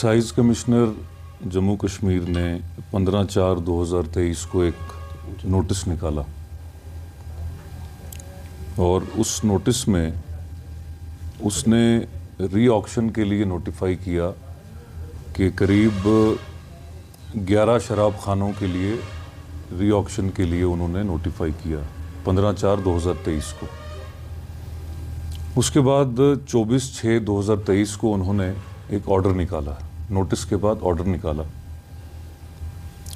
Excise commissioner Jammu Kashmir ने 15/4/2023 को एक नोटिस निकाला और उस नोटिस में उसने री ऑक्शन के लिए नोटिफाई किया कि करीब 11 शराब खानों के लिए री ऑक्शन के लिए उन्होंने नोटिफाई किया 15/4/2023 को। उसके बाद 24/6/2023 को उन्होंने एक ऑर्डर निकाला, नोटिस के बाद ऑर्डर निकाला,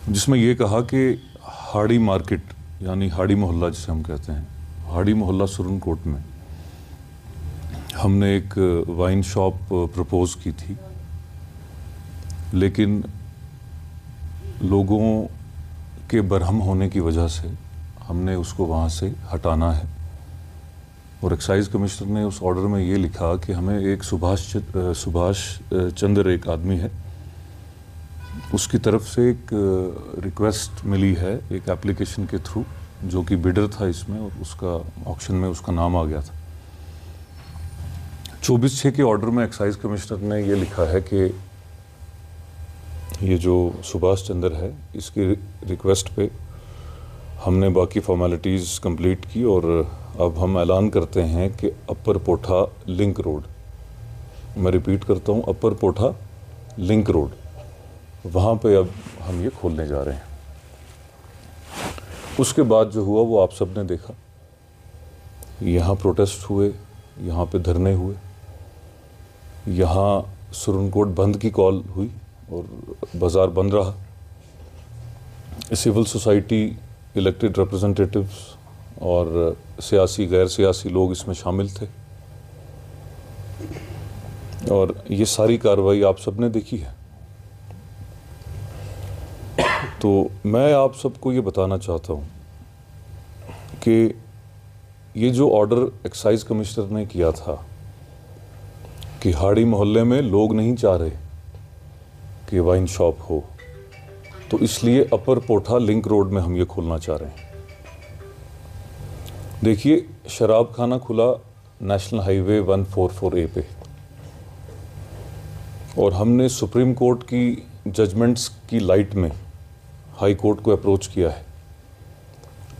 जिसमें ये कहा कि हाड़ी मार्केट यानी हाड़ी मोहल्ला जिसे हम कहते हैं, हाड़ी मोहल्ला सुरनकोट में हमने एक वाइन शॉप प्रपोज की थी, लेकिन लोगों के बरहम होने की वजह से हमने उसको वहाँ से हटाना है। और एक्साइज कमिश्नर ने उस ऑर्डर में ये लिखा कि हमें एक सुभाष चंद्र एक आदमी है, उसकी तरफ से एक रिक्वेस्ट मिली है एक एप्लीकेशन के थ्रू, जो कि बिडर था इसमें, और उसका ऑक्शन में उसका नाम आ गया था। 24/6 के ऑर्डर में एक्साइज कमिश्नर ने ये लिखा है कि ये जो सुभाष चंद्र है, इसकी रिक्वेस्ट पे हमने बाकी फॉर्मेलिटीज़ कंप्लीट की और अब हम ऐलान करते हैं कि अपर पोठा लिंक रोड, मैं रिपीट करता हूँ, अपर पोठा लिंक रोड, वहाँ पे अब हम ये खोलने जा रहे हैं। उसके बाद जो हुआ वो आप सब ने देखा, यहाँ प्रोटेस्ट हुए, यहाँ पे धरने हुए, यहाँ सुरनकोट बंद की कॉल हुई और बाज़ार बंद रहा। सिविल सोसाइटी, इलेक्टेड रिप्रेजेंटेटिव्स और सियासी गैर सियासी लोग इसमें शामिल थे और ये सारी कार्रवाई आप सब ने देखी है। तो मैं आप सबको ये बताना चाहता हूँ कि ये जो ऑर्डर एक्साइज कमिश्नर ने किया था कि हाड़ी मोहल्ले में लोग नहीं चाह रहे कि वाइन शॉप हो, तो इसलिए अपर पोठा लिंक रोड में हम ये खोलना चाह रहे हैं। देखिए, शराब खाना खुला नेशनल हाईवे 144A पे और हमने सुप्रीम कोर्ट की जजमेंट्स की लाइट में हाई कोर्ट को अप्रोच किया है।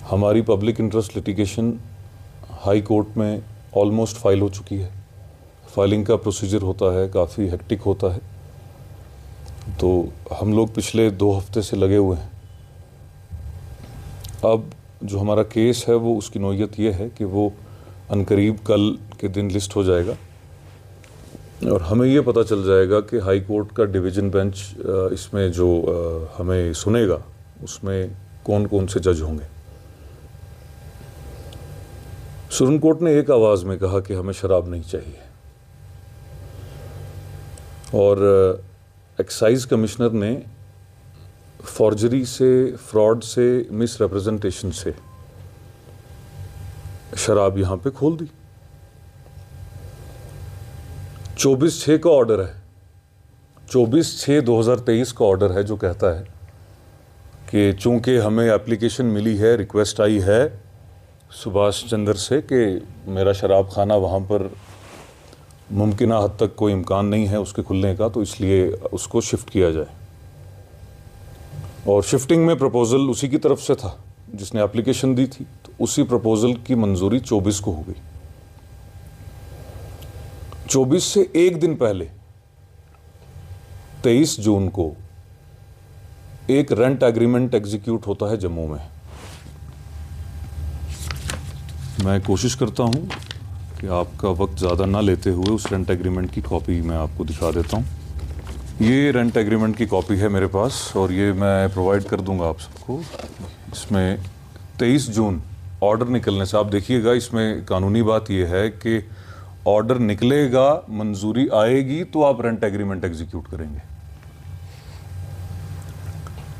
हमारी public interest litigation high court में ऑलमोस्ट फाइल हो चुकी है। फाइलिंग का प्रोसीजर होता है, काफ़ी हेक्टिक होता है, तो हम लोग पिछले 2 हफ्ते से लगे हुए हैं। अब जो हमारा केस है वो उसकी नौयत ये है कि वो अनकरीब कल के दिन लिस्ट हो जाएगा और हमें ये पता चल जाएगा कि हाई कोर्ट का डिवीज़न बेंच इसमें जो हमें सुनेगा उसमें कौन कौन से जज होंगे। सुप्रीम कोर्ट ने एक आवाज़ में कहा कि हमें शराब नहीं चाहिए और एक्साइज कमिश्नर ने फॉर्जरी से, फ्रॉड से, मिस रिप्रेजेंटेशन से शराब यहाँ पे खोल दी। 24/6 का ऑर्डर है, 24/6/2023 का ऑर्डर है जो कहता है कि चूंकि हमें एप्लीकेशन मिली है, रिक्वेस्ट आई है सुभाष चंद्र से कि मेरा शराब खाना वहाँ पर मुमकिन हद तक कोई इम्कान नहीं है उसके खुलने का, तो इसलिए उसको शिफ्ट किया जाए। और शिफ्टिंग में प्रपोज़ल उसी की तरफ से था जिसने एप्लीकेशन दी थी, तो उसी प्रपोज़ल की मंजूरी 24 को हो गई। 24 से एक दिन पहले 23 जून को एक रेंट एग्रीमेंट एग्जीक्यूट होता है जम्मू में। मैं कोशिश करता हूं कि आपका वक्त ज़्यादा ना लेते हुए उस रेंट एग्रीमेंट की कॉपी मैं आपको दिखा देता हूं। ये रेंट एग्रीमेंट की कॉपी है मेरे पास और ये मैं प्रोवाइड कर दूंगा आप सबको। इसमें 23 जून ऑर्डर निकलने से, आप देखिएगा इसमें कानूनी बात ये है कि ऑर्डर निकलेगा, मंजूरी आएगी तो आप रेंट एग्रीमेंट एग्जीक्यूट करेंगे।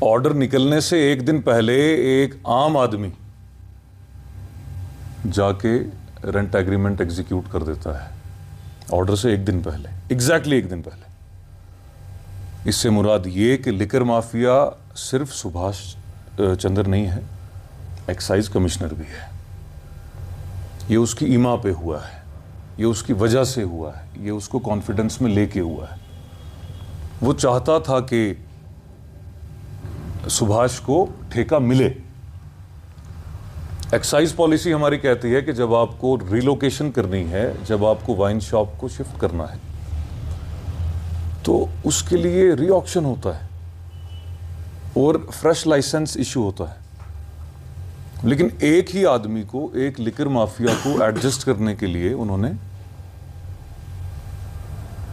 ऑर्डर निकलने से एक दिन पहले एक आम आदमी जाके रेंट एग्रीमेंट एग्जीक्यूट कर देता है, ऑर्डर से एक दिन पहले, एग्जैक्टली एक दिन पहले। इससे मुराद ये कि लिकर माफिया सिर्फ सुभाष चंद्र नहीं है, एक्साइज कमिश्नर भी है। ये उसकी ईमा पे हुआ है, ये उसकी वजह से हुआ है, ये उसको कॉन्फिडेंस में लेके हुआ है। वो चाहता था कि सुभाष को ठेका मिले। एक्साइज पॉलिसी हमारी कहती है कि जब आपको रिलोकेशन करनी है, जब आपको वाइन शॉप को शिफ्ट करना है, तो उसके लिए री ऑक्शन होता है और फ्रेश लाइसेंस इशू होता है। लेकिन एक ही आदमी को, एक लिकर माफिया को एडजस्ट करने के लिए उन्होंने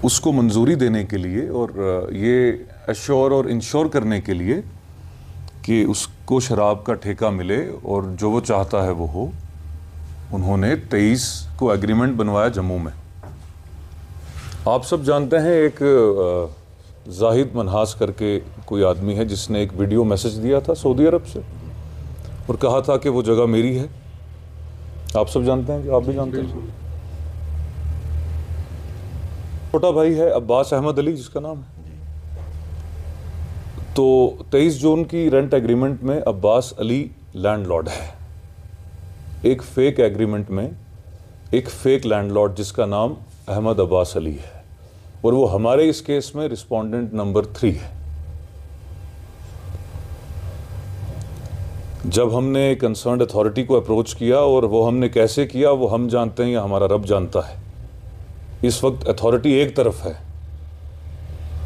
उसको मंजूरी देने के लिए और ये एश्योर और इंश्योर करने के लिए कि उसको शराब का ठेका मिले और जो वो चाहता है वो हो, उन्होंने 23 को एग्रीमेंट बनवाया जम्मू में। आप सब जानते हैं एक जाहिद मनहास करके कोई आदमी है जिसने एक वीडियो मैसेज दिया था सऊदी अरब से और कहा था कि वो जगह मेरी है। आप सब जानते हैं, आप भी जानते हैं। छोटा भाई है अब्बास अहमद अली जिसका नाम है। तो 23 जून की रेंट एग्रीमेंट में अब्बास अली लैंडलॉर्ड है। एक फेक एग्रीमेंट में एक फेक लैंडलॉर्ड जिसका नाम अहमद अब्बास अली है और वो हमारे इस केस में रिस्पोंडेंट नंबर 3 है। जब हमने कंसर्न्ड अथॉरिटी को अप्रोच किया और वो हमने कैसे किया वो हम जानते हैं या हमारा रब जानता है। इस वक्त अथॉरिटी एक तरफ है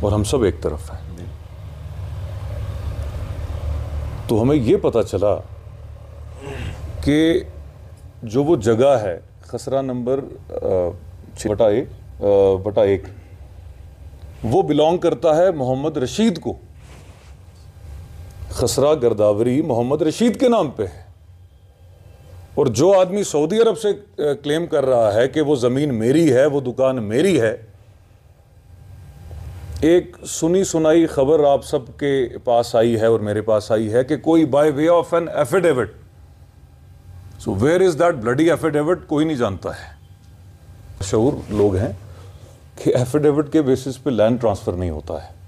और हम सब एक तरफ हैं। तो हमें ये पता चला कि जो वो जगह है खसरा नंबर 6/1 वो बिलोंग करता है मोहम्मद रशीद को। खसरा गर्दावरी मोहम्मद रशीद के नाम पे है और जो आदमी सऊदी अरब से क्लेम कर रहा है कि वो ज़मीन मेरी है, वो दुकान मेरी है, एक सुनी सुनाई खबर आप सबके पास आई है और मेरे पास आई है कि कोई by way of an affidavit, so where is that bloody affidavit, कोई नहीं जानता है। मशहूर लोग हैं कि एफिडेविट के बेसिस पे लैंड ट्रांसफ़र नहीं होता है।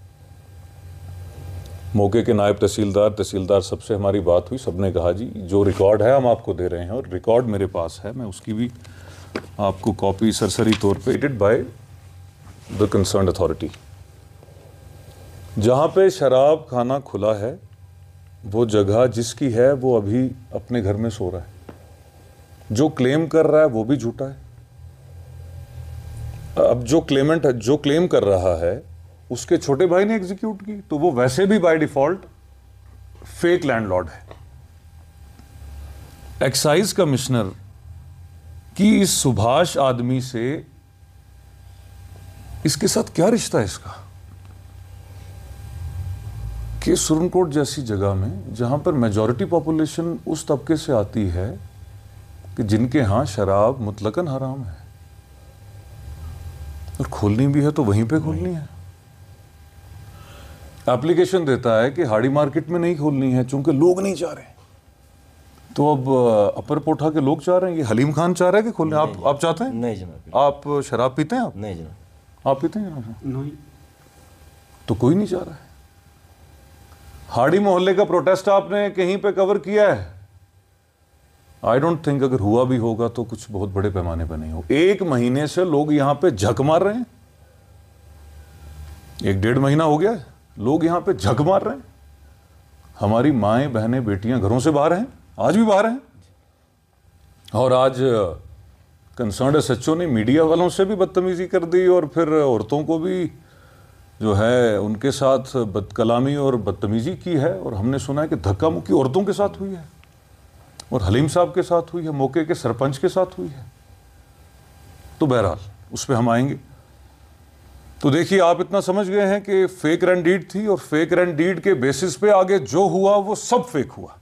मौके के नायब तहसीलदार सबसे हमारी बात हुई, सबने कहा जी जो रिकॉर्ड है हम आपको दे रहे हैं और रिकॉर्ड मेरे पास है, मैं उसकी भी आपको कॉपी सरसरी तौर पे edited by the concerned authority. जहाँ पे शराब खाना खुला है वो जगह जिसकी है वो अभी अपने घर में सो रहा है। जो क्लेम कर रहा है वो भी झूठा है। अब जो क्लेमेंट है, जो क्लेम कर रहा है उसके छोटे भाई ने एग्जीक्यूट की, तो वो वैसे भी बाय डिफॉल्ट फेक लैंडलॉर्ड है। एक्साइज कमिश्नर की इस सुभाष आदमी से, इसके साथ क्या रिश्ता है इसका कि सुरनकोट जैसी जगह में जहां पर मेजॉरिटी पॉपुलेशन उस तबके से आती है कि जिनके यहां शराब मुतलकन हराम है और खोलनी भी है तो वहीं पे खोलनी है। एप्लीकेशन देता है कि हाड़ी मार्केट में नहीं खोलनी है चूंकि लोग नहीं चाह रहे, तो अब अपर पोठा के लोग चाह रहे हैं। ये हलीम खान चाह रहा है कि खोलने। आप चाहते हैं? नहीं जनाब। आप शराब पीते हैं? आप नहीं जनाब। आप पीते हैं जनाब? नहीं। तो कोई नहीं चाह रहा है। हाड़ी मोहल्ले का प्रोटेस्ट आपने कहीं पे कवर किया है? आई डोंट थिंक अगर हुआ भी होगा तो कुछ बहुत बड़े पैमाने पर नहीं हो। 1 महीने से लोग यहां पे झक मार रहे हैं, 1-1.5 महीना हो गया है, लोग यहां पे झक मार रहे हैं। हमारी माएं बहनें बेटियां घरों से बाहर हैं, आज भी बाहर हैं। और आज कंसर्न्ड एसएचओ ने मीडिया वालों से भी बदतमीजी कर दी और फिर औरतों को भी जो है उनके साथ बदकलामी और बदतमीजी की है। और हमने सुना है कि धक्का मुक्की औरतों के साथ हुई है और हलीम साहब के साथ हुई है, मौके के सरपंच के साथ हुई है। तो बहरहाल उस पर हम आएंगे। तो देखिए, आप इतना समझ गए हैं कि फेक रेंट डीड थी और फेक रेंट डीड के बेसिस पे आगे जो हुआ वो सब फेक हुआ।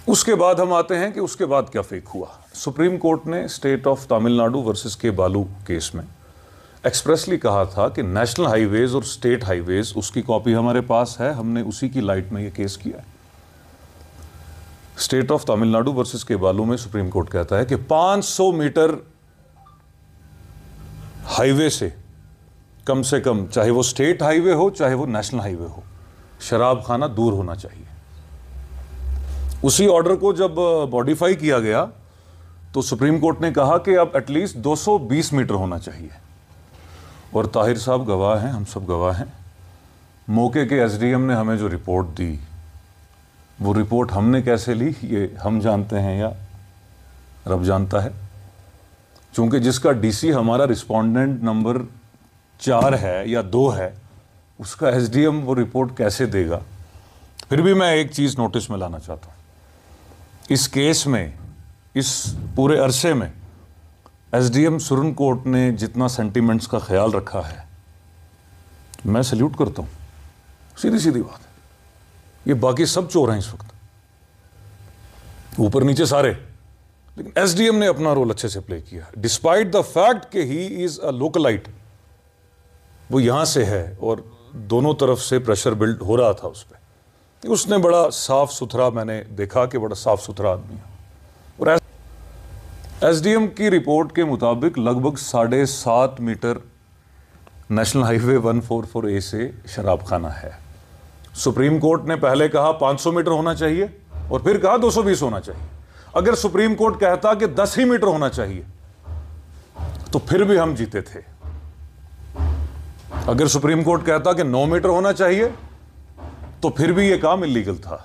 उसके बाद हम आते हैं कि उसके बाद क्या फेक हुआ। सुप्रीम कोर्ट ने स्टेट ऑफ तमिलनाडु वर्सेस के बालू केस में एक्सप्रेसली कहा था कि नेशनल हाईवेज और स्टेट हाईवेज, उसकी कॉपी हमारे पास है, हमने उसी की लाइट में ये केस किया है। स्टेट ऑफ तमिलनाडु वर्सेस के बालू में सुप्रीम कोर्ट कहता है कि 500 मीटर हाईवे से कम, चाहे वो स्टेट हाईवे हो चाहे वो नेशनल हाईवे हो, शराब खाना दूर होना चाहिए। उसी ऑर्डर को जब मॉडिफाई किया गया तो सुप्रीम कोर्ट ने कहा कि अब एटलीस्ट 220 मीटर होना चाहिए। और ताहिर साहब गवाह हैं, हम सब गवाह हैं। मौके के एसडीएम ने हमें जो रिपोर्ट दी, वो रिपोर्ट हमने कैसे ली ये हम जानते हैं या रब जानता है। चूंकि जिसका डीसी हमारा रिस्पोंडेंट नंबर 4 है या 2 है, उसका एसडीएम वो रिपोर्ट कैसे देगा। फिर भी मैं एक चीज़ नोटिस में लाना चाहता हूँ, इस केस में, इस पूरे अरसे में एसडीएम सुरनकोट ने जितना सेंटिमेंट्स का ख्याल रखा है, मैं सल्यूट करता हूँ। सीधी सीधी बात है, ये बाकी सब चोर हैं इस वक्त, ऊपर नीचे सारे, लेकिन एसडीएम ने अपना रोल अच्छे से प्ले किया डिस्पाइट द फैक्ट कि ही इज अ लोकलाइट, वो यहां से है और दोनों तरफ से प्रेशर बिल्ड हो रहा था उस पर। उसने बड़ा साफ सुथरा, मैंने देखा कि बड़ा साफ सुथरा आदमी है। और एसडीएम की रिपोर्ट के मुताबिक लगभग 7.5 मीटर नेशनल हाईवे 144A से शराब खाना है। सुप्रीम कोर्ट ने पहले कहा 500 मीटर होना चाहिए और फिर कहा 220 होना चाहिए। अगर सुप्रीम कोर्ट कहता कि 10 ही मीटर होना चाहिए तो फिर भी हम जीते थे। अगर सुप्रीम कोर्ट कहता कि 9 मीटर होना चाहिए तो फिर भी यह काम इलीगल था।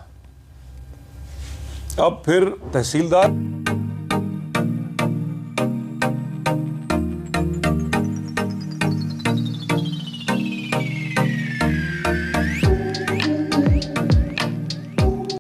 अब फिर तहसीलदार